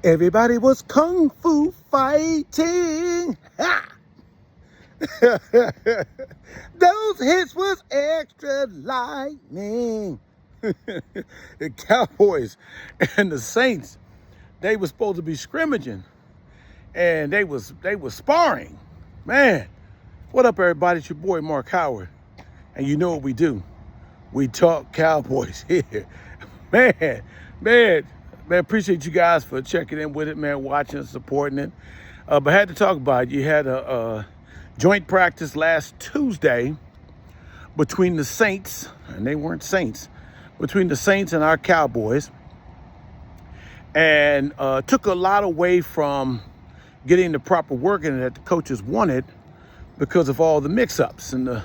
Everybody was kung fu fighting. Ha! Those hits was extra lightning. The Cowboys and the Saints, they were supposed to be scrimmaging, and they was sparring. Man, what up, everybody? It's your boy Mark Howard, and you know what we do. We talk Cowboys here. Man, man, appreciate you guys for checking in with it, man, watching, supporting it. But had to talk about it. You had a joint practice last Tuesday between the Saints, and they weren't Saints, between the Saints and our Cowboys, and took a lot away from getting the proper work in that the coaches wanted because of all the mix-ups and the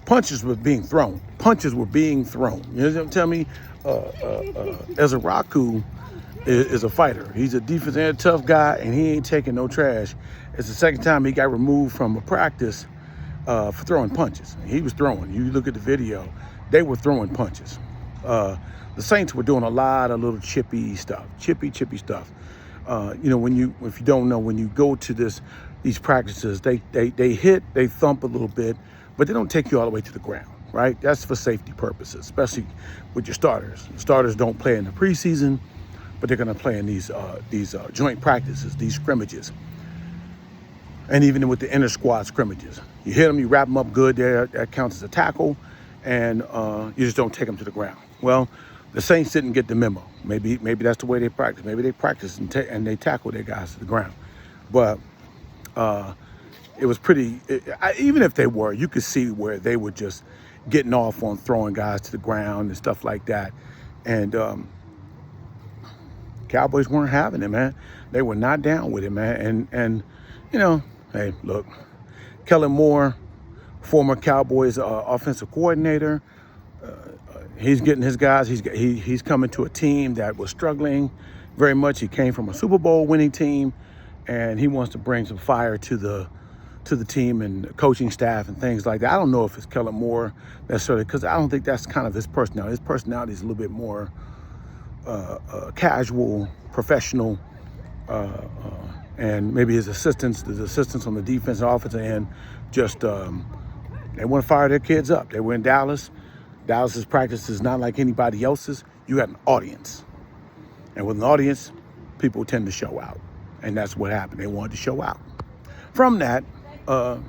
punches were being thrown. Punches were being thrown. You know what I'm telling me? Ezraku is a fighter. He's a defensive and a tough guy, and he ain't taking no trash. It's the second time he got removed from a practice for throwing punches. He was throwing. You look at the video, they were throwing punches. The Saints were doing a lot of little chippy stuff. Chippy stuff. You know, if you don't know, when you go to these practices, they hit, they thump a little bit, but they don't take you all the way to the ground, right? That's for safety purposes, especially with your starters. The starters don't play in the preseason, but they're going to play in these joint practices, these scrimmages, and even with the inter squad scrimmages. You hit them, you wrap them up good there, that counts as a tackle, and you just don't take them to the ground. Well, the Saints didn't get the memo. Maybe that's the way they practice. Maybe they practice and they tackle their guys to the ground. But it was pretty, even if they were, you could see where they were just getting off on throwing guys to the ground and stuff like that. And Cowboys weren't having it, man. They were not down with it, man. And you know, hey, look, Kellen Moore, former Cowboys offensive coordinator, he's getting his guys. He's coming to a team that was struggling very much. He came from a Super Bowl winning team, and he wants to bring some fire to the team and coaching staff and things like that. I don't know if it's Kellen Moore necessarily, because I don't think that's kind of his personality. His personality is a little bit more casual, professional, and maybe his assistants on the defense and offensive end, just they want to fire their kids up. They were in Dallas. Dallas's practice is not like anybody else's. You got an audience, and with an audience, people tend to show out, and that's what happened. They wanted to show out. From that, and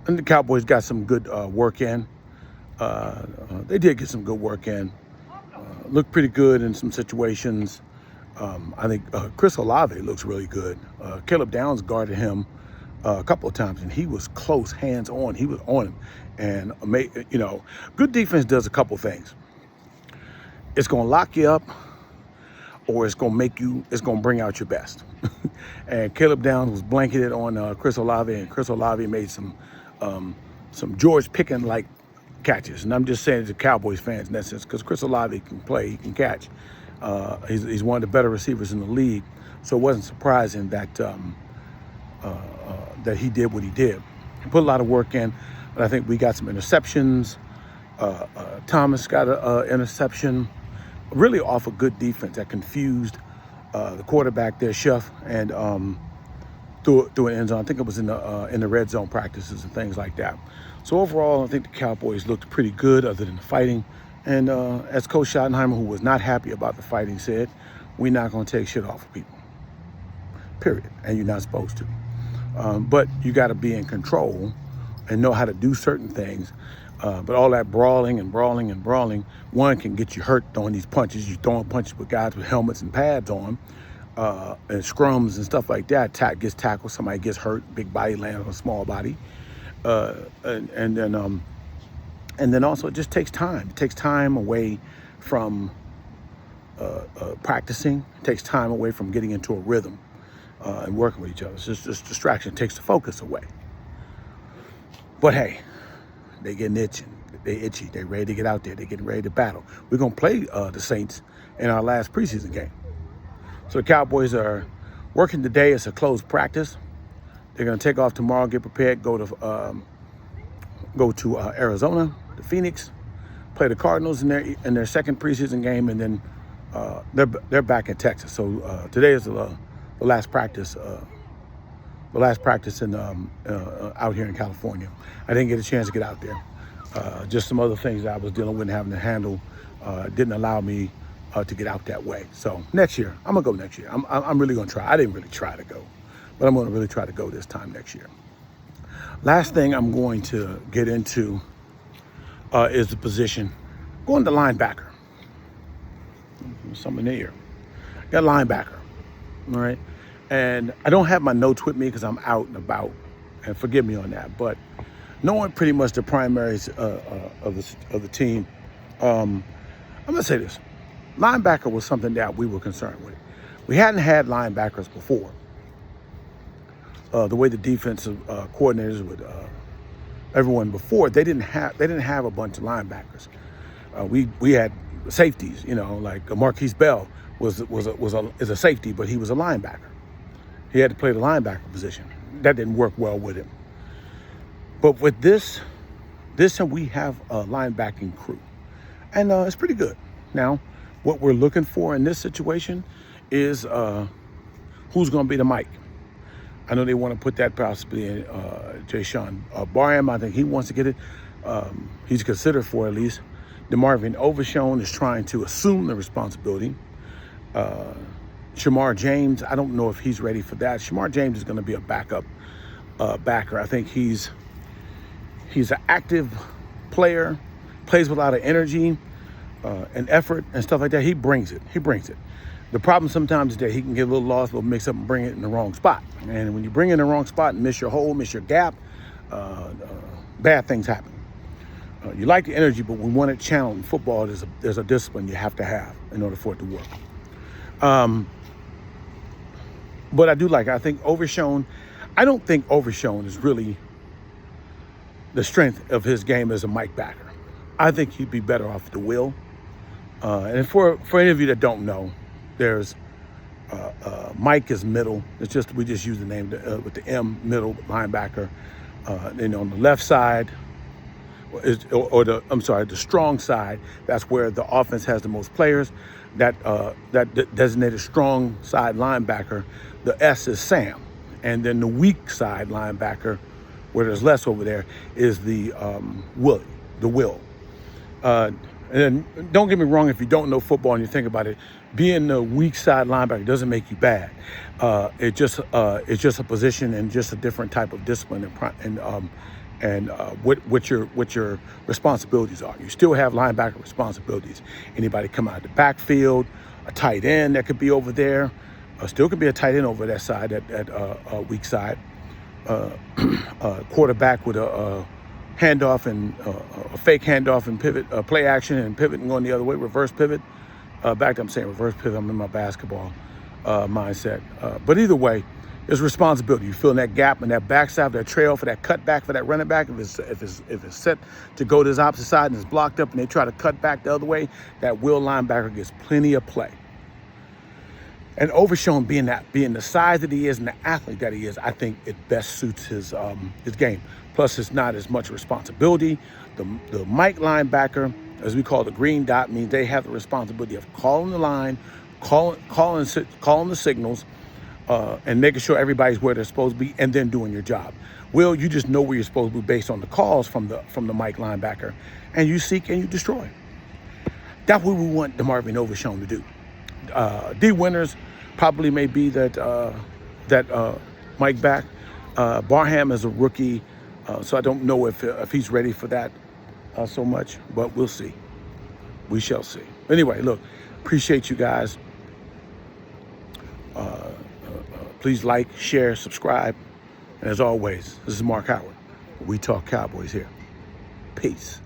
the Cowboys got some good work in. They did get some good work in. Looked pretty good in some situations. I think Chris Olave looks really good. Caleb Downs guarded him a couple of times, and he was close, hands on. He was on him. And, you know, good defense does a couple things. It's going to lock you up, or it's going to bring out your best. And Caleb Downs was blanketed on Chris Olave, and Chris Olave made some George Pickens-like catches. And I'm just saying to Cowboys fans in that sense, because Chris Olave can play, he can catch. He's one of the better receivers in the league, so it wasn't surprising that that he did what he did. He put a lot of work in, but I think we got some interceptions. Thomas got an interception, really off a good defense that confused the quarterback there, Schuff, and through an end zone. I think it was in the red zone practices and things like that. So overall, I think the Cowboys looked pretty good other than the fighting. And as Coach Schottenheimer, who was not happy about the fighting, said, we're not going to take shit off of people, period. And you're not supposed to. But you got to be in control and know how to do certain things. But all that brawling, one can get you hurt throwing these punches. You're throwing punches with guys with helmets and pads on, and scrums and stuff like that. Gets tackled, somebody gets hurt, big body lands on a small body. And then also it just takes time. It takes time away from practicing. It takes time away from getting into a rhythm and working with each other. It's just distraction. It takes the focus away. But hey, they getting itching. They itchy. They ready to get out there. They getting ready to battle. We're going to play the Saints in our last preseason game. So the Cowboys are working today. It's a closed practice. They're going to take off tomorrow, get prepared, go to Arizona, to Phoenix, play the Cardinals in their second preseason game, and then they're back in Texas. So today is the last practice. The last practice in out here in California. I didn't get a chance to get out there. Just some other things that I was dealing with and having to handle didn't allow me to get out that way. So next year, I'm gonna go next year. I'm really gonna try. I didn't really try to go, but I'm gonna really try to go this time next year. Last thing I'm going to get into is the position. Going to linebacker. Something there. Got linebacker. All right. And I don't have my notes with me because I'm out and about, and forgive me on that. But knowing pretty much the primaries of the team, I'm gonna say this: linebacker was something that we were concerned with. We hadn't had linebackers before. The way the defensive coordinators with everyone before, they didn't have a bunch of linebackers. We had safeties, like Marquise Bell is a safety, but he was a linebacker. He had to play the linebacker position. That didn't work well with him. But with this time we have a linebacking crew, and it's pretty good. Now, what we're looking for in this situation is who's going to be the Mike. I know they want to put that possibly in Jay-Sean Barham. I think he wants to get it. He's considered for at least. DeMarvin Overshown is trying to assume the responsibility. Shamar James, I don't know if he's ready for that. Shamar James is going to be a backup backer. I think he's an active player, plays with a lot of energy and effort and stuff like that. He brings it. The problem sometimes is that he can get a little lost, a little mixed up, and bring it in the wrong spot. And when you bring it in the wrong spot and miss your hole, miss your gap, bad things happen. You like the energy, but we want it channeled. In football, there's a discipline you have to have in order for it to work. But I think Overshown, I don't think Overshown is really the strength of his game as a Mike backer. I think he'd be better off the will. And for any of you that don't know, there's Mike is middle. We just use the name with the M, middle linebacker. And on the left side, the strong side, that's where the offense has the most players. That designated strong side linebacker, the S is Sam. And then the weak side linebacker, where there's less over there, is the Will. And then don't get me wrong, if you don't know football and you think about it, being the weak side linebacker doesn't make you bad. It's just a position and just a different type of discipline and what your responsibilities are. You still have linebacker responsibilities. Anybody come out of the backfield, a tight end that could be over there, still could be a tight end over that side, at weak side. Quarterback with a handoff and a fake handoff and pivot, play action and pivot and going the other way, reverse pivot. I'm saying reverse pivot. I'm in my basketball mindset. But either way, there's responsibility. You fill in that gap and that backside, that trail for that cutback for that running back. If it's set to go to his opposite side and it's blocked up and they try to cut back the other way, that will linebacker gets plenty of play. And Overshown being the size that he is and the athlete that he is, I think it best suits his game. Plus, it's not as much responsibility. The Mike linebacker, as we call the green dot, means they have the responsibility of calling the line, calling the signals, and making sure everybody's where they're supposed to be, and then doing your job. Will, you just know where you're supposed to be based on the calls from the Mike linebacker, and you seek and you destroy. That's what we want DeMarvin Overshown to do. D. Winters probably may be that Mike back. Barham is a rookie, so I don't know if he's ready for that so much, but we'll see. We shall see. Anyway, look, appreciate you guys. Please like, share, subscribe. And as always, this is Mark Howard. We talk Cowboys here. Peace.